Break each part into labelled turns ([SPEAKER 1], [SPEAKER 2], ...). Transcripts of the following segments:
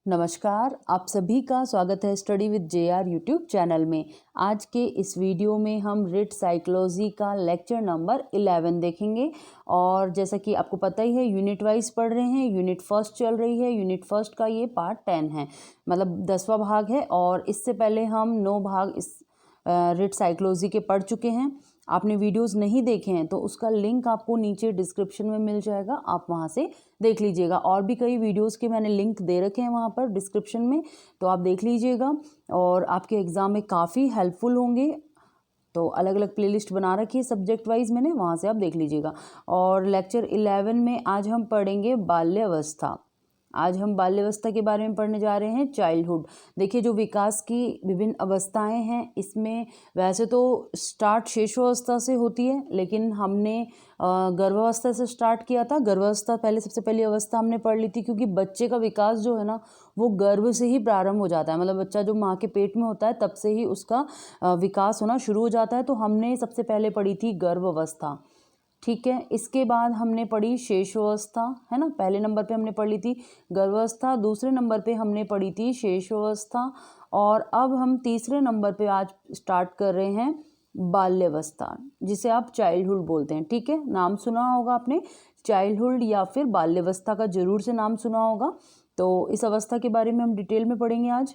[SPEAKER 1] नमस्कार, आप सभी का स्वागत है study with JR YouTube channel में। आज के इस वीडियो में हम रिट साइकोलॉजी का लेक्चर नंबर 11 देखेंगे। और जैसा कि आपको पता ही है, यूनिट वाइज पढ़ रहे हैं। यूनिट फर्स्ट चल रही है। यूनिट फर्स्ट का ये पार्ट 10 है, मतलब 10वां भाग है। और इससे पहले हम 9 भाग इस रिट साइकोलॉजी के पढ़ चुके हैं। आपने वीडियोस नहीं देखे हैं तो उसका लिंक आपको नीचे डिस्क्रिप्शन में मिल जाएगा, आप वहाँ से देख लीजिएगा। और भी कई वीडियोस के मैंने लिंक दे रखे हैं वहाँ पर डिस्क्रिप्शन में, तो आप देख लीजिएगा और आपके एग्ज़ाम में काफ़ी हेल्पफुल होंगे। तो अलग अलग प्लेलिस्ट बना रखी है सब्जेक्ट वाइज मैंने, वहाँ से आप देख लीजिएगा। और लेक्चर 11 में आज हम पढ़ेंगे बाल्यावस्था। आज हम बाल्यावस्था के बारे में पढ़ने जा रहे हैं, चाइल्डहुड। देखिए, जो विकास की विभिन्न अवस्थाएं हैं, इसमें वैसे तो स्टार्ट शिशुअवस्था से होती है, लेकिन हमने गर्भावस्था से स्टार्ट किया था। गर्भावस्था पहले, सबसे पहली अवस्था हमने पढ़ ली थी, क्योंकि बच्चे का विकास जो है ना, वो गर्भ से ही प्रारंभ हो जाता है। मतलब बच्चा जो माँ के पेट में होता है तब से ही उसका विकास होना शुरू हो जाता है। तो हमने सबसे पहले पढ़ी थी गर्भावस्था, ठीक है। इसके बाद हमने पढ़ी शेषावस्था, है ना। पहले नंबर पे हमने पढ़ी थी गर्भावस्था, दूसरे नंबर पे हमने पढ़ी थी शेषावस्था, और अब हम तीसरे नंबर पे आज स्टार्ट कर रहे हैं बाल्यावस्था, जिसे आप चाइल्डहुड बोलते हैं, ठीक है। नाम सुना होगा आपने, चाइल्डहुड या फिर बाल्यावस्था का जरूर से नाम सुना होगा। तो इस अवस्था के बारे में हम डिटेल में पढ़ेंगे आज।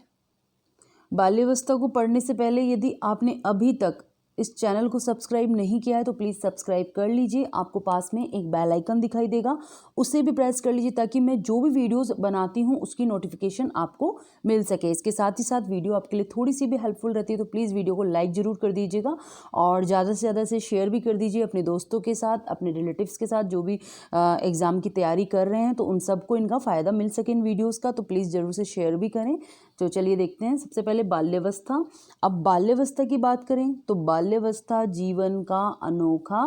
[SPEAKER 1] बाल्यावस्था को पढ़ने से पहले यदि आपने अभी तक इस चैनल को सब्सक्राइब नहीं किया है तो प्लीज़ सब्सक्राइब कर लीजिए। आपको पास में एक बेल आइकन दिखाई देगा, उसे भी प्रेस कर लीजिए, ताकि मैं जो भी वीडियोस बनाती हूँ उसकी नोटिफिकेशन आपको मिल सके। इसके साथ ही साथ वीडियो आपके लिए थोड़ी सी भी हेल्पफुल रहती है तो प्लीज़ वीडियो को लाइक ज़रूर कर दीजिएगा, और ज़्यादा से ज़्यादा से शेयर भी कर दीजिए अपने दोस्तों के साथ, अपने रिलेटिव्स के साथ, जो भी एग्ज़ाम की तैयारी कर रहे हैं, तो उन सबको इनका फ़ायदा मिल सके इन वीडियोज़ का। तो प्लीज़ ज़रूर से शेयर भी करें। तो चलिए देखते हैं सबसे पहले बाल्यावस्था। अब बाल्यावस्था की बात करें तो बाल्यावस्था जीवन का अनोखा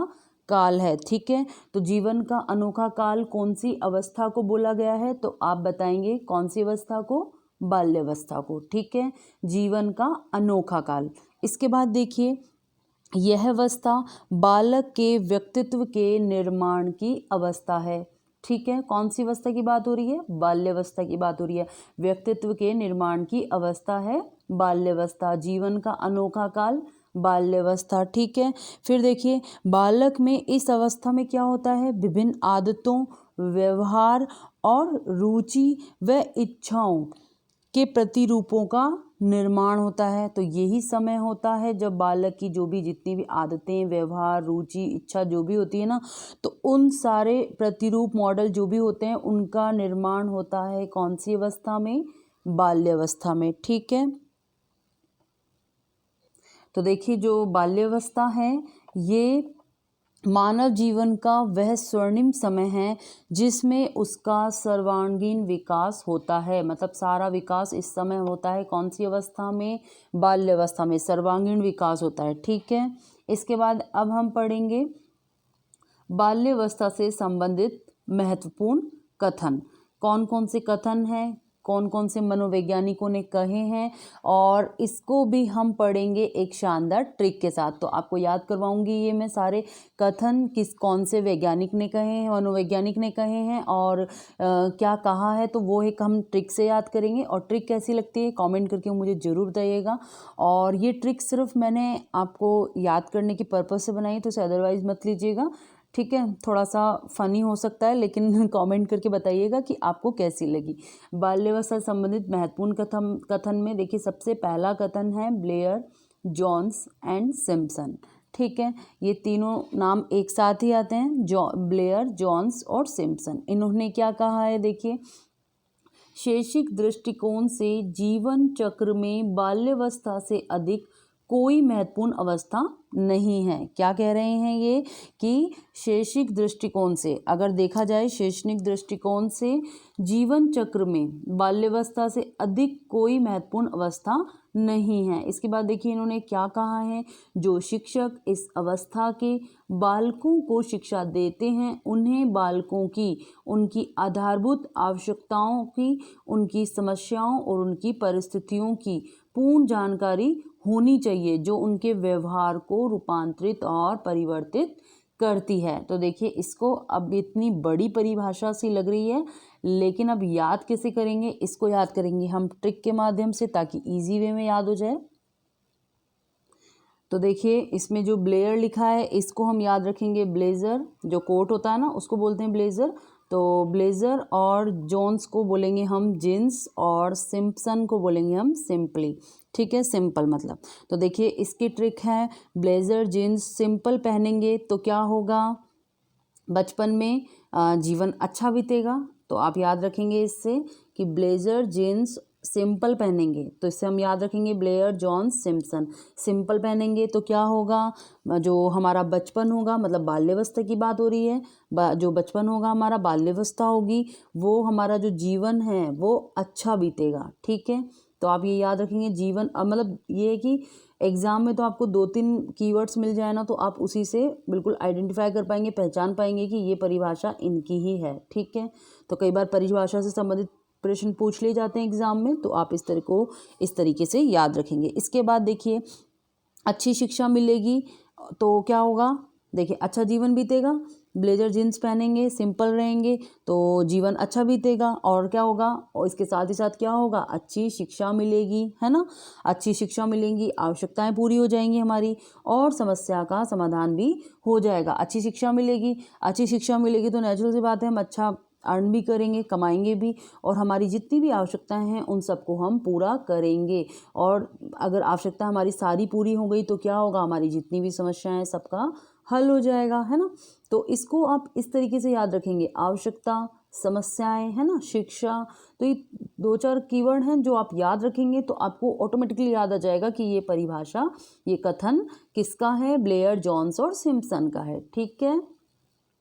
[SPEAKER 1] काल है, ठीक है। तो जीवन का अनोखा काल कौन सी अवस्था को बोला गया है, तो आप बताएंगे कौन सी अवस्था को? बाल्यावस्था को, ठीक है। जीवन का अनोखा काल। इसके बाद देखिए, यह अवस्था बालक के व्यक्तित्व के निर्माण की अवस्था है, ठीक है। कौन सी अवस्था की बात हो रही है? बाल्यावस्था की बात हो रही है। व्यक्तित्व के निर्माण की अवस्था है बाल्यावस्था। जीवन का अनोखा काल बाल्यावस्था, ठीक है। फिर देखिए, बालक में इस अवस्था में क्या होता है? विभिन्न आदतों, व्यवहार और रुचि व इच्छाओं के प्रतिरूपों का निर्माण होता है। तो यही समय होता है जब बालक की जो भी जितनी भी आदतें, व्यवहार, रुचि, इच्छा जो भी होती है ना, तो उन सारे प्रतिरूप, मॉडल जो भी होते हैं, उनका निर्माण होता है कौन सी अवस्था में? बाल्यावस्था में, ठीक है। तो देखिए, जो बाल्यावस्था है ये मानव जीवन का वह स्वर्णिम समय है जिसमें उसका सर्वांगीण विकास होता है। मतलब सारा विकास इस समय होता है कौन सी अवस्था में? बाल्यावस्था में सर्वांगीण विकास होता है, ठीक है। इसके बाद अब हम पढ़ेंगे बाल्यावस्था से संबंधित महत्वपूर्ण कथन। कौन कौन से कथन हैं, कौन कौन से मनोवैज्ञानिकों ने कहे हैं, और इसको भी हम पढ़ेंगे एक शानदार ट्रिक के साथ। तो आपको याद करवाऊंगी ये मैं सारे कथन, किस कौन से वैज्ञानिक ने कहे हैं, मनोवैज्ञानिक ने कहे हैं, और क्या कहा है, तो वो एक हम ट्रिक से याद करेंगे। और ट्रिक कैसी लगती है कमेंट करके मुझे ज़रूर बताइएगा। और ये ट्रिक सिर्फ मैंने आपको याद करने की पर्पज़ से बनाई, तो इसे अदरवाइज़ मत लीजिएगा, ठीक है। थोड़ा सा फ़नी हो सकता है, लेकिन कमेंट करके बताइएगा कि आपको कैसी लगी। बाल्यावस्था से संबंधित महत्वपूर्ण कथन में देखिए, सबसे पहला कथन है ब्लेयर, जॉन्स एंड सिम्पसन, ठीक है। ये तीनों नाम एक साथ ही आते हैं, ब्लेयर, जॉन्स और सिम्पसन। इन्होंने क्या कहा है? देखिए, शैक्षिक दृष्टिकोण से जीवन चक्र में बाल्यावस्था से अधिक कोई महत्वपूर्ण अवस्था नहीं है। क्या कह रहे हैं ये? कि शैक्षिक दृष्टिकोण से अगर देखा जाए, शैक्षणिक दृष्टिकोण से जीवन चक्र में बाल्यावस्था से अधिक कोई महत्वपूर्ण अवस्था नहीं है। इसके बाद देखिए, इन्होंने क्या कहा है? जो शिक्षक इस अवस्था के बालकों को शिक्षा देते हैं, उन्हें बालकों की उनकी आधारभूत आवश्यकताओं की, उनकी समस्याओं और उनकी परिस्थितियों की पूर्ण जानकारी होनी चाहिए, जो उनके व्यवहार को रूपांतरित और परिवर्तित करती है। तो देखिए, इसको अब इतनी बड़ी परिभाषा सी लग रही है, लेकिन अब याद कैसे करेंगे, इसको याद करेंगे हम ट्रिक के माध्यम से, ताकि इजी वे में याद हो जाए। तो देखिए इसमें जो ब्लेयर लिखा है इसको हम याद रखेंगे ब्लेज़र, जो कोट होता है ना उसको बोलते हैं ब्लेज़र। तो ब्लेज़र और जोन्स को बोलेंगे हम जींस, और सिम्पसन को बोलेंगे हम सिंपली। ठीक है, सिंपल मतलब। तो देखिए इसकी ट्रिक है, ब्लेज़र जीन्स सिंपल पहनेंगे तो क्या होगा, बचपन में जीवन अच्छा बीतेगा। तो आप याद रखेंगे इससे कि ब्लेज़र जीन्स सिंपल पहनेंगे, तो इससे हम याद रखेंगे ब्लेयर जॉन्स सिम्पसन। सिंपल पहनेंगे तो क्या होगा, जो हमारा बचपन होगा, मतलब बाल्यावस्था की बात हो रही है, जो बचपन होगा हमारा, बाल्यावस्था होगी, वो हमारा जो जीवन है वो अच्छा बीतेगा। ठीक है, तो आप ये याद रखेंगे जीवन, मतलब ये है कि एग्ज़ाम में तो आपको 2-3 कीवर्ड्स मिल जाए ना, तो आप उसी से बिल्कुल आइडेंटिफाई कर पाएंगे, पहचान पाएंगे कि ये परिभाषा इनकी ही है। ठीक है, तो कई बार परिभाषा से संबंधित प्रश्न पूछ लिए जाते हैं एग्ज़ाम में, तो आप इस तरीके से याद रखेंगे। इसके बाद देखिए अच्छी शिक्षा मिलेगी तो क्या होगा, देखिए अच्छा जीवन बीतेगा, ब्लेजर जीन्स पहनेंगे, सिंपल रहेंगे तो जीवन अच्छा बीतेगा। और क्या होगा, और इसके साथ ही साथ क्या होगा, अच्छी शिक्षा मिलेगी, है ना। अच्छी शिक्षा मिलेंगी, आवश्यकताएं पूरी हो जाएंगी हमारी, और समस्या का समाधान भी हो जाएगा। अच्छी शिक्षा मिलेगी, अच्छी शिक्षा मिलेगी तो नेचुरल सी बात है हम अच्छा अर्न भी करेंगे, कमाएंगे भी, और हमारी जितनी भी आवश्यकताएं हैं उन सबको हम पूरा करेंगे। और अगर आवश्यकता हमारी सारी पूरी हो गई तो क्या होगा, हमारी जितनी भी समस्याएं हैं सबका हल हो जाएगा, है ना। तो इसको आप इस तरीके से याद रखेंगे, आवश्यकता, समस्याएं, है ना, शिक्षा। तो ये 2-4 कीवर्ड हैं जो आप याद रखेंगे तो आपको ऑटोमेटिकली याद आ जाएगा कि ये परिभाषा, ये कथन किसका है, ब्लेयर जॉन्स और सिम्पसन का है। ठीक है,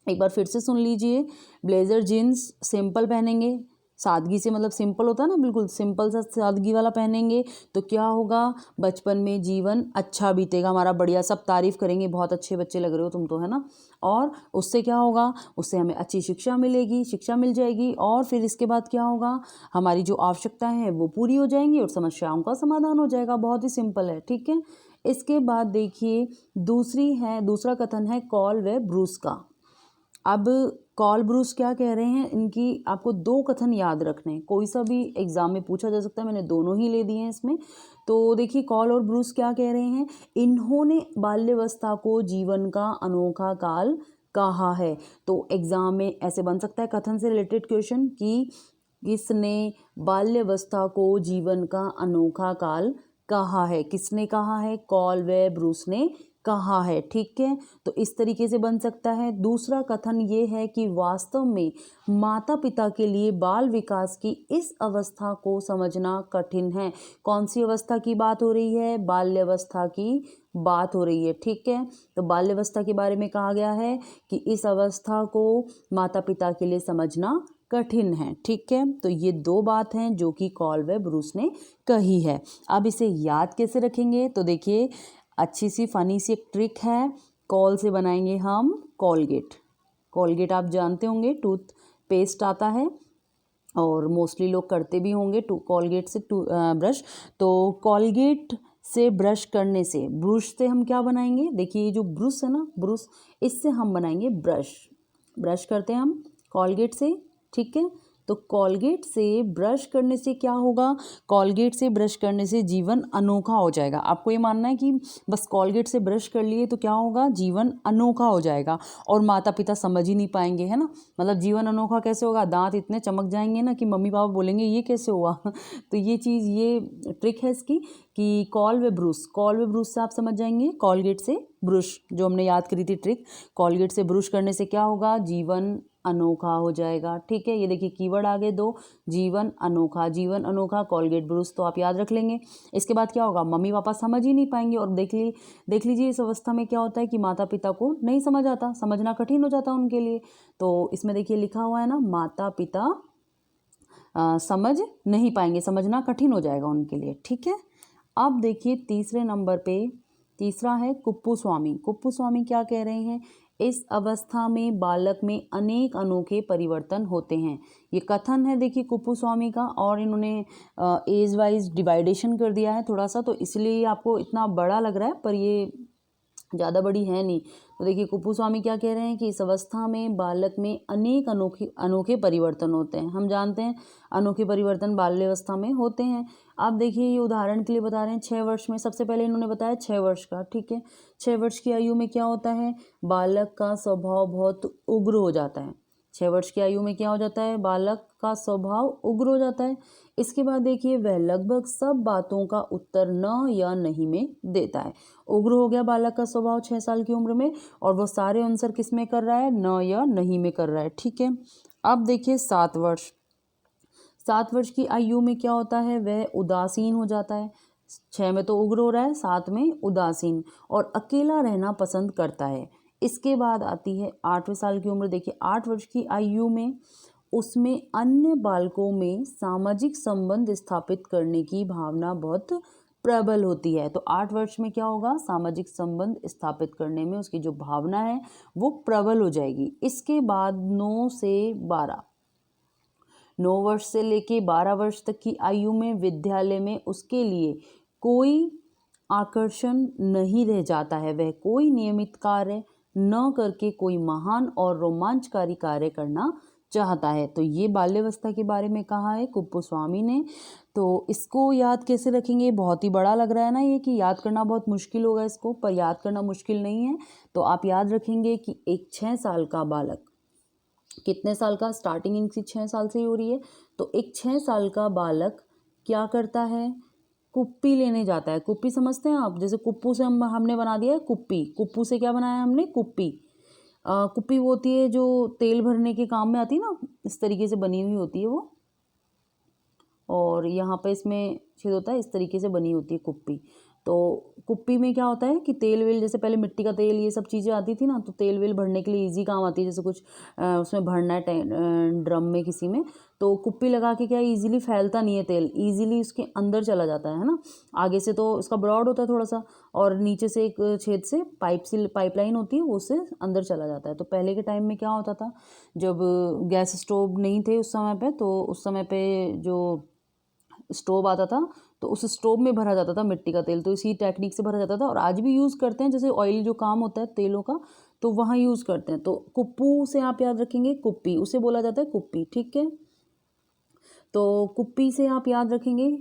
[SPEAKER 1] एक बार फिर से सुन लीजिए, ब्लेजर जीन्स सिंपल पहनेंगे, सादगी से, मतलब सिंपल होता है ना, बिल्कुल सिंपल सा सादगी वाला पहनेंगे तो क्या होगा, बचपन में जीवन अच्छा बीतेगा हमारा, बढ़िया, सब तारीफ करेंगे, बहुत अच्छे बच्चे लग रहे हो तुम तो, है ना। और उससे क्या होगा, उससे हमें अच्छी शिक्षा मिलेगी, शिक्षा मिल जाएगी, और फिर इसके बाद क्या होगा, हमारी जो आवश्यकताएं हैं वो पूरी हो जाएंगी और समस्याओं का समाधान हो जाएगा। बहुत ही सिंपल है। ठीक है, इसके बाद देखिए दूसरा कथन है कॉल व ब्रूस का। अब कॉल ब्रूस क्या कह रहे हैं, इनकी आपको 2 कथन याद रखने हैं, कोई सा भी एग्जाम में पूछा जा सकता है, मैंने दोनों ही ले दिए हैं इसमें। तो देखिए कॉल और ब्रूस क्या कह रहे हैं, इन्होंने बाल्यावस्था को जीवन का अनोखा काल कहा है। तो एग्जाम में ऐसे बन सकता है कथन से रिलेटेड क्वेश्चन कि किसने बाल्यावस्था को जीवन का अनोखा काल कहा है, किसने कहा है, कॉल व ब्रूस ने कहा है। ठीक है, तो इस तरीके से बन सकता है। दूसरा कथन ये है कि वास्तव में माता पिता के लिए बाल विकास की इस अवस्था को समझना कठिन है। कौन सी अवस्था की बात हो रही है, बाल्यावस्था की बात हो रही है। ठीक है, तो बाल्यावस्था के बारे में कहा गया है कि इस अवस्था को माता पिता के लिए समझना कठिन है। ठीक है, तो ये 2 बात हैं जो कि कॉल व ब्रूस ने कही है। अब इसे याद कैसे रखेंगे, तो देखिए अच्छी सी फनी सी एक ट्रिक है, कॉल से बनाएंगे हम कॉलगेट। कॉलगेट आप जानते होंगे, टूथ पेस्ट आता है और मोस्टली लोग करते भी होंगे कॉलगेट से ब्रश। तो कॉलगेट से ब्रश करने से, ब्रश से हम क्या बनाएंगे, देखिए ये जो ब्रश है ना, ब्रश, इससे हम बनाएंगे ब्रश। ब्रश करते हैं हम कॉलगेट से। ठीक है, तो कॉलगेट से ब्रश करने से क्या होगा, कॉलगेट से ब्रश करने से जीवन अनोखा हो जाएगा। आपको ये मानना है कि बस कॉलगेट से ब्रश कर लिए तो क्या होगा, जीवन अनोखा हो जाएगा और माता पिता समझ ही नहीं पाएंगे, है ना। मतलब जीवन अनोखा कैसे होगा, दांत इतने चमक जाएंगे ना कि मम्मी पापा बोलेंगे ये कैसे हुआ तो ये चीज़, ये ट्रिक है इसकी कि कॉल व ब्रूस से आप समझ जाएंगे, कॉलगेट से ब्रश जो हमने याद करी थी ट्रिक, कॉलगेट से ब्रश करने से क्या होगा, जीवन अनोखा हो जाएगा। ठीक है, ये देखिए कीवर्ड आ गए 2, जीवन अनोखा, कॉलगेट ब्रूस, तो आप याद रख लेंगे। इसके बाद क्या होगा, मम्मी पापा समझ ही नहीं पाएंगे, और देख लीजिए इस अवस्था में क्या होता है कि माता पिता को नहीं समझ आता, समझना कठिन हो जाता उनके लिए। तो इसमें देखिए लिखा हुआ है ना, माता पिता समझ नहीं पाएंगे, समझना कठिन हो जाएगा उनके लिए। ठीक है, अब देखिए तीसरे नंबर पे, तीसरा है कुप्पू स्वामी क्या कह रहे हैं, इस अवस्था में बालक में अनेक अनोखे परिवर्तन होते हैं। ये कथन है देखिए कुप्पू स्वामी का, और इन्होंने एज वाइज डिवाइडेशन कर दिया है थोड़ा सा, तो इसलिए आपको इतना बड़ा लग रहा है, पर ये ज़्यादा बड़ी है नहीं। तो देखिए कुप्पूस्वामी क्या कह रहे हैं कि इस अवस्था में बालक में अनेक अनोखे परिवर्तन होते हैं। हम जानते हैं अनोखे परिवर्तन बाल्यावस्था में होते हैं। आप देखिए ये उदाहरण के लिए बता रहे हैं 6 वर्ष में, सबसे पहले इन्होंने बताया 6 वर्ष का, ठीक है। 6 वर्ष की आयु में क्या होता है, बालक का स्वभाव बहुत उग्र हो जाता है। 6 वर्ष की आयु में क्या हो जाता है, बालक का स्वभाव उग्र हो जाता है। इसके बाद देखिए वह लगभग सब बातों का उत्तर न या नहीं में देता है। उग्र हो गया बालक का स्वभाव 6 साल की उम्र में, और वो सारे आंसर किस में कर रहा है, न या नहीं में कर रहा है, ठीक है। अब देखिए 7 वर्ष, 7 वर्ष की आयु में क्या होता है, वह उदासीन हो जाता है। 6 में तो उग्र हो रहा है, 7 में उदासीन, और अकेला रहना पसंद करता है। इसके बाद आती है 8वें साल की उम्र। देखिए 8 वर्ष की आयु में उसमें अन्य बालकों में सामाजिक संबंध स्थापित करने की भावना बहुत प्रबल होती है। तो 8 वर्ष में क्या होगा, सामाजिक संबंध स्थापित करने में उसकी जो भावना है वो प्रबल हो जाएगी। इसके बाद 9 से 12, 9 वर्ष से लेके 12 वर्ष तक की आयु में विद्यालय में उसके लिए कोई आकर्षण नहीं रह जाता है। वह कोई नियमित कार्य न करके कोई महान और रोमांचकारी कार्य करना चाहता है। तो ये बाल्यावस्था के बारे में कहा है कुप्पूस्वामी ने। तो इसको याद कैसे रखेंगे, बहुत ही बड़ा लग रहा है ना ये, कि याद करना बहुत मुश्किल होगा इसको, पर याद करना मुश्किल नहीं है। तो आप याद रखेंगे कि एक 6 साल का बालक, कितने साल का, स्टार्टिंग इनकी 6 साल से ही हो रही है, तो एक 6 साल का बालक क्या करता है, कुप्पी लेने जाता है। कुप्पी समझते हैं आप, जैसे कुप्पू से हमने बना दिया है कुप्पी, कुप्पू से क्या बनाया हमने, कुप्पी। कुप्पी वो होती है जो तेल भरने के काम में आती है ना, इस तरीके से बनी हुई होती है वो, और यहाँ पे इसमें छेद होता है, इस तरीके से बनी होती है कुप्पी। तो कुप्पी में क्या होता है कि तेल वेल, जैसे पहले मिट्टी का तेल ये सब चीज़ें आती थी ना, तो तेल वेल भरने के लिए इजी काम आती है। जैसे कुछ उसमें भरना है ड्रम में किसी में, तो कुप्पी लगा के क्या इजीली फैलता नहीं है तेल, इजीली उसके अंदर चला जाता है ना। आगे से तो उसका ब्रॉड होता है थोड़ा सा, और नीचे से एक छेद से पाइपलाइन होती है, वो उससे अंदर चला जाता है। तो पहले के टाइम में क्या होता था, जब गैस स्टोव नहीं थे उस समय पे, तो उस समय पे जो स्टोव आता था तो उस स्टोव में भरा जाता था मिट्टी का तेल, तो इसी टेक्निक से भरा जाता था, और आज भी यूज़ करते हैं। जैसे ऑयल जो काम होता है तेलों का, तो वहाँ यूज़ करते हैं। तो कुप्पू से आप याद रखेंगे कुप्पी, उसे बोला जाता है कुप्पी, ठीक है। तो कुप्पी से आप याद रखेंगे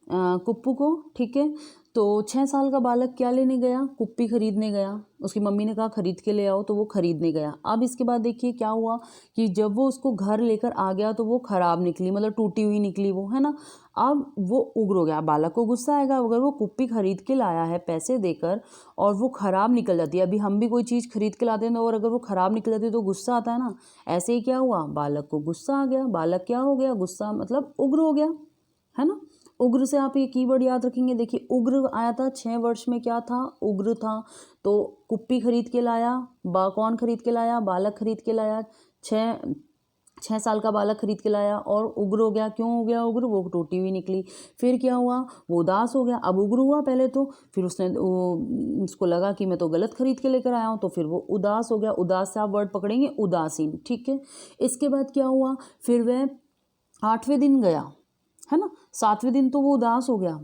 [SPEAKER 1] कुप्पू को, ठीक है। तो 6 साल का बालक क्या लेने गया, कुप्पी खरीदने गया। उसकी मम्मी ने कहा खरीद के ले आओ, तो वो खरीदने गया। अब इसके बाद देखिए क्या हुआ कि जब वो उसको घर लेकर आ गया तो वो ख़राब निकली, मतलब टूटी हुई निकली वो, है ना। अब वो उग्र हो गया, बालक को गुस्सा आएगा अगर वो कुप्पी खरीद के लाया है पैसे देकर और वो ख़राब निकल जाती है। अभी हम भी कोई चीज़ खरीद के लाते हैं और अगर वो ख़राब निकल जाती है तो गुस्सा आता है ना। ऐसे ही क्या हुआ, बालक को गुस्सा आ गया। बालक क्या हो गया, गुस्सा मतलब उग्र हो गया, है ना। उग्र से आप ये कीवर्ड याद रखेंगे। देखिए उग्र आया था 6 वर्ष में, क्या था, उग्र था। तो कुप्पी खरीद के लाया, कौन खरीद के लाया, बालक खरीद के लाया। 6 साल का बालक खरीद के लाया और उग्र हो गया। क्यों हो गया उग्र, वो टूटी हुई निकली। फिर क्या हुआ, वो उदास हो गया। अब उग्र हुआ पहले तो, फिर उसको लगा कि मैं तो गलत खरीद के लेकर आया हूँ, तो फिर वो उदास हो गया। उदास से आप वर्ड पकड़ेंगे उदासीन, ठीक है। इसके बाद क्या हुआ, फिर वह 8वें दिन गया, है ना। 7वें दिन तो वो उदास हो गया।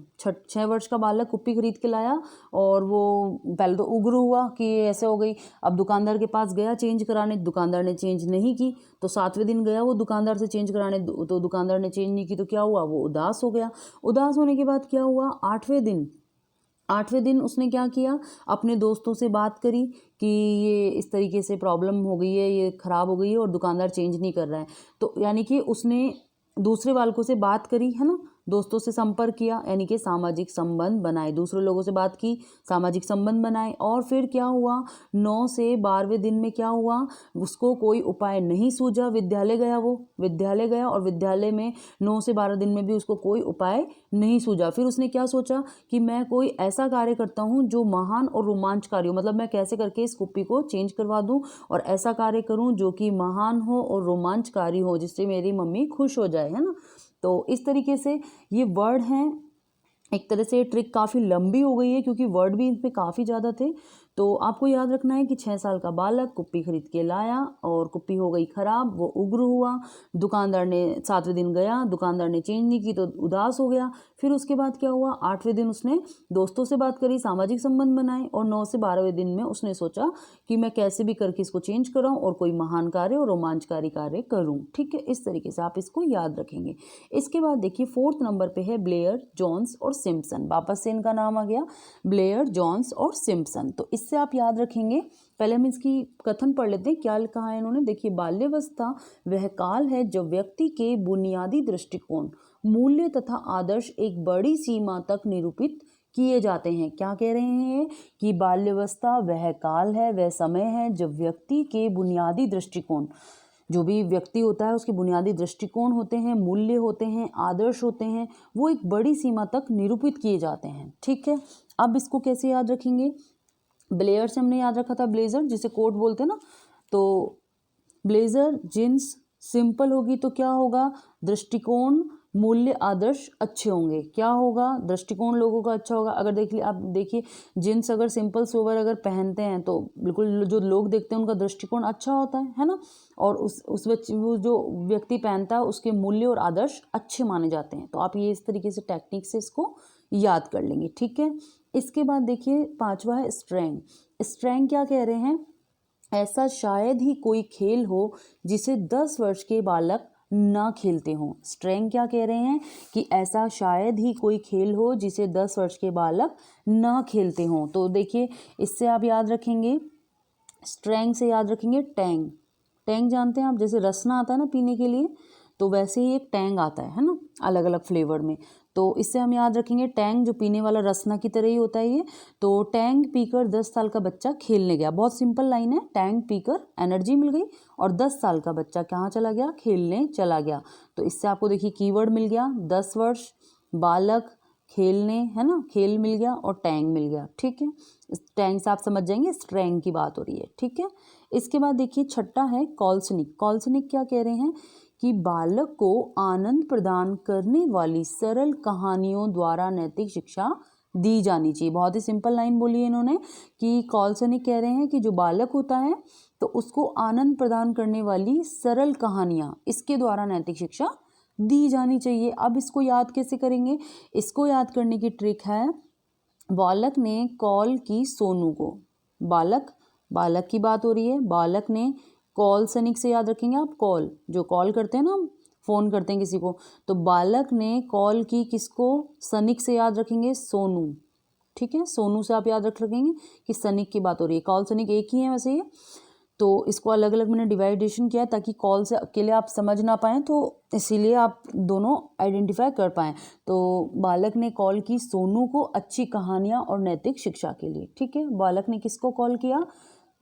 [SPEAKER 1] 6 वर्ष का बालक कुप्पी खरीद के लाया और वो पहले तो उग्र हुआ कि ये ऐसे हो गई। अब दुकानदार के पास गया चेंज कराने, दुकानदार ने चेंज नहीं की। तो 7वें दिन गया वो दुकानदार से चेंज कराने, तो दुकानदार ने चेंज नहीं की, तो क्या हुआ, वो उदास हो गया। उदास होने के बाद क्या हुआ, 8वें दिन उसने क्या किया, अपने दोस्तों से बात करी कि ये इस तरीके से प्रॉब्लम हो गई है, ये ख़राब हो गई है और दुकानदार चेंज नहीं कर रहा है। तो यानी कि उसने दूसरे बालकों से बात करी, है ना, दोस्तों से संपर्क किया, यानी कि सामाजिक संबंध बनाए, दूसरे लोगों से बात की, सामाजिक संबंध बनाए। और फिर क्या हुआ, 9 से 12वें दिन में क्या हुआ, उसको कोई उपाय नहीं सूझा। विद्यालय गया, वो विद्यालय गया और विद्यालय में 9 से 12 दिन में भी उसको कोई उपाय नहीं सूझा। फिर उसने क्या सोचा कि मैं कोई ऐसा कार्य करता हूँ जो महान और रोमांचकारी हो, मतलब मैं कैसे करके इस कुप्पी को चेंज करवा दूँ और ऐसा कार्य करूँ जो कि महान हो और रोमांचकारी हो, जिससे मेरी मम्मी खुश हो जाए, है ना। तो इस तरीके से ये वर्ड हैं। एक तरह से ट्रिक काफ़ी लंबी हो गई है क्योंकि वर्ड भी इसमें काफ़ी ज़्यादा थे। तो आपको याद रखना है कि 6 साल का बालक कुप्पी खरीद के लाया और कुप्पी हो गई खराब, वो उग्र हुआ। दुकानदार ने 7वें दिन गया, दुकानदार ने चेंज नहीं की तो उदास हो गया। फिर उसके बाद क्या हुआ, 8वें दिन उसने दोस्तों से बात करी, सामाजिक संबंध बनाए और 9 से 12वें दिन में उसने सोचा कि मैं कैसे भी करके इसको चेंज कराऊं और कोई महान कार्य और रोमांचकारी कार्य करूं। ठीक है, इस तरीके से आप इसको याद रखेंगे। इसके बाद देखिए 4th नंबर पे है ब्लेयर, जॉन्स और सिम्पसन। वापस से इनका नाम आ गया, ब्लेयर, जॉन्स और सिम्पसन। तो इससे आप याद रखेंगे। पहले हम इसकी कथन पढ़ लेते हैं, क्या कहा है इन्होंने। देखिए, बाल्यावस्था वह काल है जब व्यक्ति के बुनियादी दृष्टिकोण, मूल्य तथा आदर्श एक बड़ी सीमा तक निरूपित किए जाते हैं। क्या कह रहे हैं कि बाल्यावस्था वह काल है, वह समय है जब व्यक्ति के बुनियादी दृष्टिकोण, जो भी व्यक्ति होता है उसके बुनियादी दृष्टिकोण होते हैं, मूल्य होते हैं, आदर्श होते हैं, वो एक बड़ी सीमा तक निरूपित किए जाते हैं। ठीक है, अब इसको कैसे याद रखेंगे। ब्लेयर से हमने याद रखा था ब्लेजर, जिसे कोट बोलते हैं ना, तो ब्लेजर जींस सिंपल होगी तो क्या होगा, दृष्टिकोण, मूल्य, आदर्श अच्छे होंगे। क्या होगा, दृष्टिकोण लोगों का अच्छा होगा। अगर आप देखिए जींस अगर सिंपल सोवर अगर पहनते हैं तो बिल्कुल जो लोग देखते हैं उनका दृष्टिकोण अच्छा होता है ना। और वो जो व्यक्ति पहनता है उसके मूल्य और आदर्श अच्छे माने जाते हैं। तो आप ये इस तरीके से टेक्निक से इसको याद कर लेंगे। ठीक है, इसके बाद देखिए 5वां है स्ट्रेंग। स्ट्रेंग क्या कह रहे हैं, ऐसा शायद ही कोई खेल हो जिसे 10 वर्ष के बालक ना खेलते हों। स्ट्रेंग क्या कह रहे हैं कि ऐसा शायद ही कोई खेल हो जिसे 10 वर्ष के बालक ना खेलते हों। तो देखिए इससे आप याद रखेंगे, स्ट्रेंग से याद रखेंगे टैंग। टैंग जानते हैं आप, जैसे रसना आता है ना पीने के लिए, तो वैसे ही एक टैंग आता है ना, अलग अलग फ्लेवर में। तो इससे हम याद रखेंगे टैंग जो पीने वाला रसना की तरह ही होता है ये। तो टैंग पीकर 10 साल का बच्चा खेलने गया। बहुत सिंपल लाइन है, टैंग पीकर एनर्जी मिल गई और 10 साल का बच्चा कहाँ चला गया, खेलने चला गया। तो इससे आपको देखिए कीवर्ड मिल गया, 10 वर्ष, बालक, खेलने, है ना, खेल मिल गया और टैंग मिल गया। ठीक है, टैंग से आप समझ जाएंगे स्ट्रेंग की बात हो रही है। ठीक है, इसके बाद देखिए 6ठा है कॉल्सनिक। कॉल्सनिक क्या कह रहे हैं कि बालक को आनंद प्रदान करने वाली सरल कहानियों द्वारा नैतिक शिक्षा दी जानी चाहिए। बहुत ही सिंपल लाइन बोली है इन्होंने कि कॉल्सनिक कह रहे हैं कि जो बालक होता है तो उसको आनंद प्रदान करने वाली सरल कहानियाँ, इसके द्वारा नैतिक शिक्षा दी जानी चाहिए। अब इसको याद कैसे करेंगे, इसको याद करने की ट्रिक है, बालक ने कॉल की सोनू को, बालक की बात हो रही है, बालक ने कॉल, सनिक से याद रखेंगे आप, कॉल जो कॉल करते हैं ना, हम फ़ोन करते हैं किसी को, तो बालक ने कॉल की किसको, सनिक से याद रखेंगे सोनू। ठीक है, सोनू से आप याद रखेंगे कि सनिक की बात हो रही है। कॉल सनिक एक ही है वैसे ये, तो इसको अलग अलग मैंने डिवाइडेशन किया ताकि कॉल से अकेले आप समझ ना पाएँ, तो इसीलिए आप दोनों आइडेंटिफाई कर पाएँ। तो बालक ने कॉल की सोनू को अच्छी कहानियाँ और नैतिक शिक्षा के लिए। ठीक है, बालक ने किसको कॉल किया,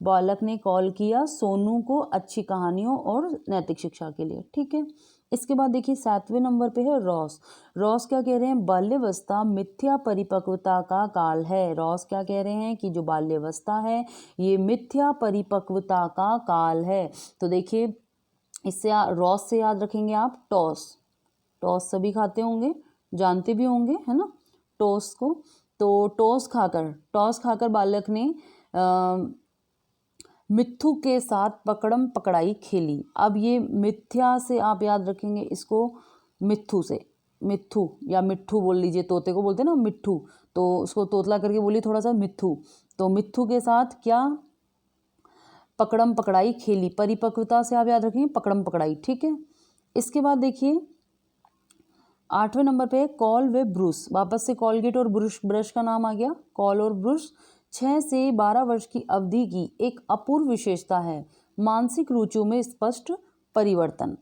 [SPEAKER 1] बालक ने कॉल किया सोनू को अच्छी कहानियों और नैतिक शिक्षा के लिए। ठीक है, इसके बाद देखिए 7वें नंबर पे है रॉस। रॉस क्या कह रहे हैं, बाल्यावस्था मिथ्या परिपक्वता का काल है। रॉस क्या कह रहे हैं कि जो बाल्यावस्था है ये मिथ्या परिपक्वता का काल है। तो देखिए इससे रॉस से याद रखेंगे आप टॉस। टॉस सभी खाते होंगे, जानते भी होंगे, है ना, टॉस को। तो टॉस खाकर बालक ने मिट्ठू के साथ पकड़म पकड़ाई खेली। अब ये मिथ्या से आप याद रखेंगे इसको, मिट्ठू से, मिट्ठू या मिट्ठू बोल लीजिए, तोते को बोलते हैं ना मिट्ठू, तो उसको तोतला करके बोलिए थोड़ा सा, मिट्ठू। तो मिट्ठू के साथ क्या, पकड़म पकड़ाई खेली। परिपक्वता से आप याद रखेंगे पकड़म पकड़ाई। ठीक है, इसके बाद देखिए 8वें नंबर पे कॉल व ब्रुश। वापस से कॉलगेट और ब्रश का नाम आ गया, कॉल और ब्रुश। 6 से 12 वर्ष की अवधि की एक अपूर्व विशेषता है, मानसिक रुचियों में स्पष्ट परिवर्तन।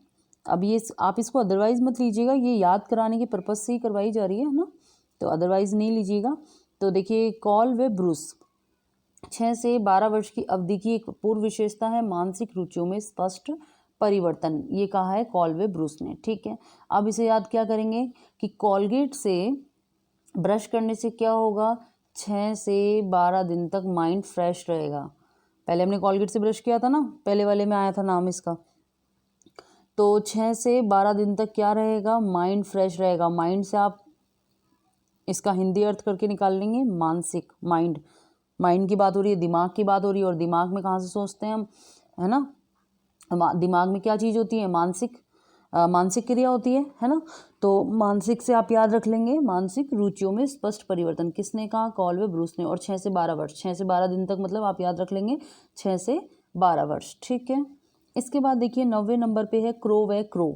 [SPEAKER 1] अब ये आप इसको अदरवाइज मत लीजिएगा, ये याद कराने के पर्पज से ही करवाई जा रही है ना, तो अदरवाइज नहीं लीजिएगा। तो देखिए कॉल व ब्रुश 6 से 12 वर्ष की अवधि की एक अपूर्व विशेषता है, मानसिक रुचियों में स्पष्ट परिवर्तन, ये कहा है कॉल व ब्रुश ने। ठीक है, अब इसे याद क्या करेंगे कि कॉलगेट से ब्रश करने से क्या होगा, 6 से 12 दिन तक माइंड फ्रेश रहेगा। पहले हमने कॉलगेट से ब्रश किया था ना, पहले वाले में आया था नाम इसका, तो 6 से 12 दिन तक क्या रहेगा, माइंड फ्रेश रहेगा। माइंड से आप इसका हिंदी अर्थ करके निकाल लेंगे, मानसिक, माइंड, माइंड की बात हो रही है, दिमाग की बात हो रही है, और दिमाग में कहाँ से सोचते हैं हम, है ना, दिमाग में क्या चीज़ होती है, मानसिक क्रिया होती है ना। तो मानसिक से आप याद रख लेंगे, मानसिक रुचियों में स्पष्ट परिवर्तन, किसने कहा, कॉलवे ब्रूस ने। और 6 से 12 वर्ष, 6 से 12 दिन तक मतलब आप याद रख लेंगे 6 से 12 वर्ष, ठीक है। इसके बाद देखिए 90वें नंबर पे है क्रो व क्रो।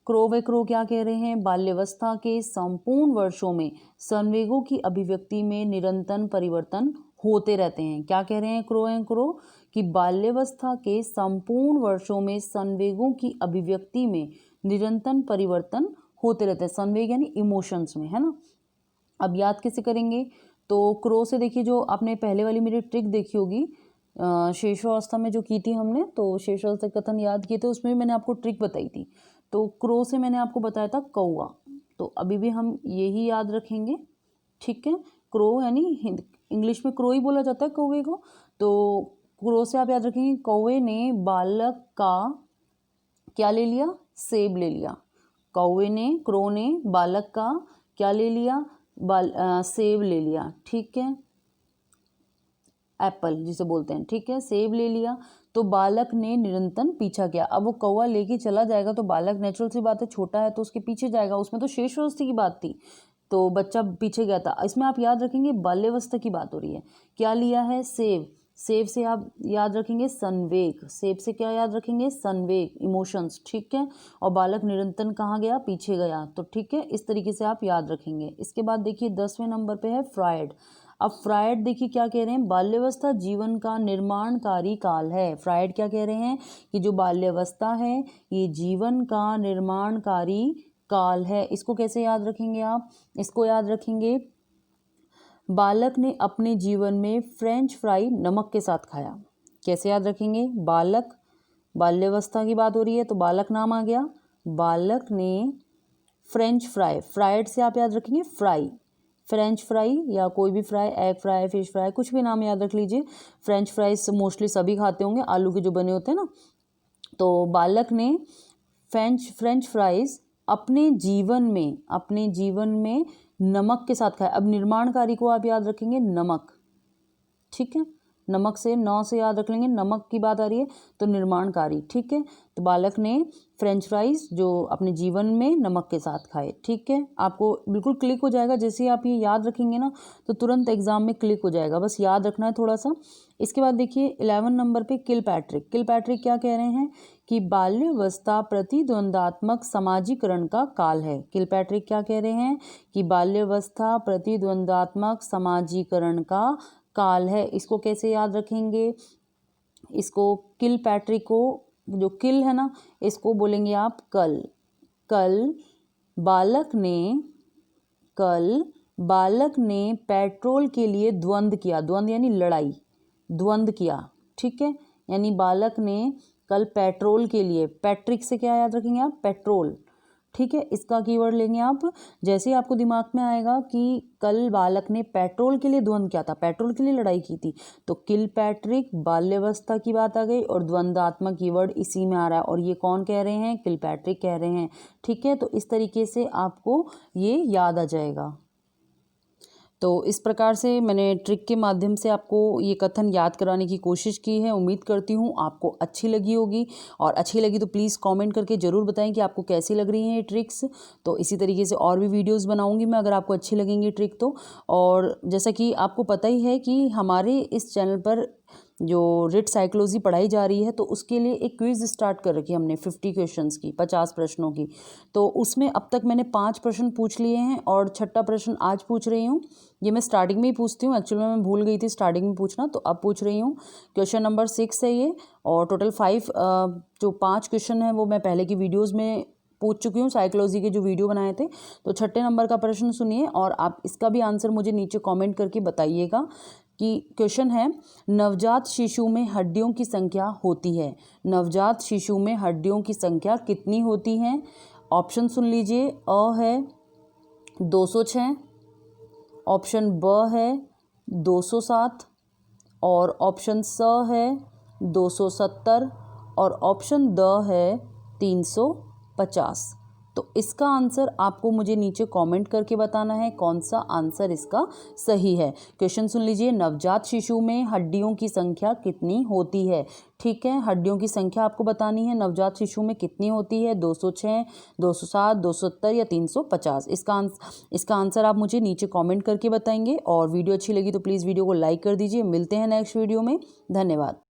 [SPEAKER 1] क्रो व क्रो क्या कह रहे हैं, बाल्यावस्था के संपूर्ण वर्षों में संवेगों की अभिव्यक्ति में निरंतर परिवर्तन होते रहते हैं। क्या कह रहे हैं क्रो एंड क्रो, कि बाल्यावस्था के संपूर्ण वर्षों में संवेगों की अभिव्यक्ति में निरंतर परिवर्तन होते रहते हैं। संवेग यानी इमोशंस में, है ना। अब याद कैसे करेंगे, तो क्रो से देखिए, जो आपने पहले वाली मेरी ट्रिक देखी होगी शेषावस्था में जो की थी हमने, तो शेषावस्था कथन याद किए थे, उसमें भी मैंने आपको ट्रिक बताई थी। तो क्रो से मैंने आपको बताया था कौवा, तो अभी भी हम यही याद रखेंगे, ठीक है। क्रो यानी इंग्लिश में क्रो ही बोला जाता है कौवे को, तो क्रो से आप याद रखेंगे, कौवे ने बालक का क्या ले लिया, सेब ले लिया। कौवे ने, क्रो ने बालक का क्या ले लिया, सेब ले लिया, ठीक है, एप्पल जिसे बोलते हैं, ठीक है, सेब ले लिया। तो बालक ने निरंतर पीछा किया। अब वो कौवा लेके चला जाएगा तो बालक, नेचुरल सी बात है, छोटा है तो उसके पीछे जाएगा, उसमें तो शेषावस्था की बात थी, तो बच्चा पीछे गया था। इसमें आप याद रखेंगे बाल्यावस्था की बात हो रही है। क्या लिया है, सेब। सेब से आप याद रखेंगे संवेग, सेब से क्या याद रखेंगे, संवेग, इमोशंस, ठीक है। और बालक निरंतर कहाँ गया, पीछे गया, तो ठीक है, इस तरीके से आप याद रखेंगे। इसके बाद देखिए 10वें नंबर पे है फ्रायड। अब फ्रायड देखिए क्या कह रहे हैं, बाल्यावस्था जीवन का निर्माणकारी काल है। फ्रायड क्या कह रहे हैं कि जो बाल्यावस्था है ये जीवन का निर्माणकारी काल है। इसको कैसे याद रखेंगे आप, इसको याद रखेंगे, बालक ने अपने जीवन में फ्रेंच फ्राई नमक के साथ खाया। कैसे याद रखेंगे, बालक, बाल्यावस्था की बात हो रही है तो बालक नाम आ गया, बालक ने फ्रेंच फ्राई, फ्राइड से आप याद रखेंगे फ्राई, फ्रेंच फ्राई या कोई भी fry, egg fry, fish fry, कुछ भी नाम याद रख लीजिए। फ्रेंच फ्राइज मोस्टली सभी खाते होंगे, आलू के जो बने होते हैं ना। तो बालक ने फ्रेंच फ्राइज अपने जीवन में नमक के साथ खाया। अब निर्माणकारी को आप याद रखेंगे नमक, ठीक है, नमक से, नौ से याद रख लेंगे, नमक की बात आ रही है तो निर्माणकारी, ठीक है। तो बालक ने फ्रेंच फ्राइज जो अपने जीवन में नमक के साथ खाए, ठीक है। आपको बिल्कुल क्लिक हो जाएगा, जैसे ही आप ये याद रखेंगे ना तो तुरंत एग्जाम में क्लिक हो जाएगा, बस याद रखना है थोड़ा सा। इसके बाद देखिए 11 नंबर पे किलपैट्रिक। किलपैट्रिक क्या कह रहे हैं कि बाल्यावस्था प्रतिद्वंदात्मक समाजीकरण का काल है। किलपैट्रिक क्या कह रहे हैं कि बाल्यावस्था प्रतिद्वंदात्मक समाजीकरण का काल है। इसको कैसे याद रखेंगे, इसको किलपैट्रिक को, जो किल है ना, इसको बोलेंगे आप कल। कल बालक ने पेट्रोल के लिए द्वंद्व किया, द्वंद्व यानी लड़ाई, द्वंद्व किया, ठीक है। यानी बालक ने कल पेट्रोल के लिए, पैट्रिक से क्या याद रखेंगे आप, पेट्रोल, ठीक है। इसका कीवर्ड लेंगे आप, जैसे ही आपको दिमाग में आएगा कि कल बालक ने पेट्रोल के लिए द्वंद्व किया था, पेट्रोल के लिए लड़ाई की थी, तो किलपैट्रिक, बाल्यावस्था की बात आ गई और द्वंद्वात्मक कीवर्ड इसी में आ रहा है, और ये कौन कह रहे हैं, किलपैट्रिक कह रहे हैं, ठीक है। तो इस तरीके से आपको ये याद आ जाएगा। तो इस प्रकार से मैंने ट्रिक के माध्यम से आपको ये कथन याद कराने की कोशिश की है। उम्मीद करती हूँ आपको अच्छी लगी होगी, और अच्छी लगी तो प्लीज़ कमेंट करके ज़रूर बताएं कि आपको कैसी लग रही हैं ये ट्रिक्स। तो इसी तरीके से और भी वीडियोस बनाऊंगी मैं, अगर आपको अच्छी लगेंगी ट्रिक तो। और जैसा कि आपको पता ही है कि हमारे इस चैनल पर जो रिट साइकोलॉजी पढ़ाई जा रही है, तो उसके लिए एक क्विज़ स्टार्ट कर रखी है हमने 50 क्वेश्चंस की, 50 प्रश्नों की। तो उसमें अब तक मैंने 5 प्रश्न पूछ लिए हैं और 6ठा प्रश्न आज पूछ रही हूँ। ये मैं स्टार्टिंग में ही पूछती हूँ, एक्चुअली मैं भूल गई थी स्टार्टिंग में पूछना, तो अब पूछ रही हूँ। क्वेश्चन नंबर 6 है ये, और टोटल 5 जो 5 क्वेश्चन हैं वो मैं पहले की वीडियोज़ में पूछ चुकी हूँ, साइकोलॉजी के जो वीडियो बनाए थे। तो 6ठे नंबर का प्रश्न सुनिए और आप इसका भी आंसर मुझे नीचे कमेंट करके बताइएगा। कि क्वेश्चन है, नवजात शिशु में हड्डियों की संख्या होती है, नवजात शिशु में हड्डियों की संख्या कितनी होती है। ऑप्शन सुन लीजिए, अ है 206, ऑप्शन ब है 207, और ऑप्शन स है 270, और ऑप्शन द है 350। तो तो इसका आंसर आपको मुझे नीचे कमेंट करके बताना है कौन सा आंसर इसका सही है। क्वेश्चन सुन लीजिए, नवजात शिशु में हड्डियों की संख्या कितनी होती है? ठीक है, हड्डियों की संख्या आपको बतानी है नवजात शिशु में कितनी होती है, 206, 207, 270 या 350। इसका आंसर आप मुझे नीचे कमेंट करके बताएंगे। और वीडियो अच्छी लगी तो प्लीज़ वीडियो को लाइक कर दीजिए। मिलते हैं नेक्स्ट वीडियो में। धन्यवाद।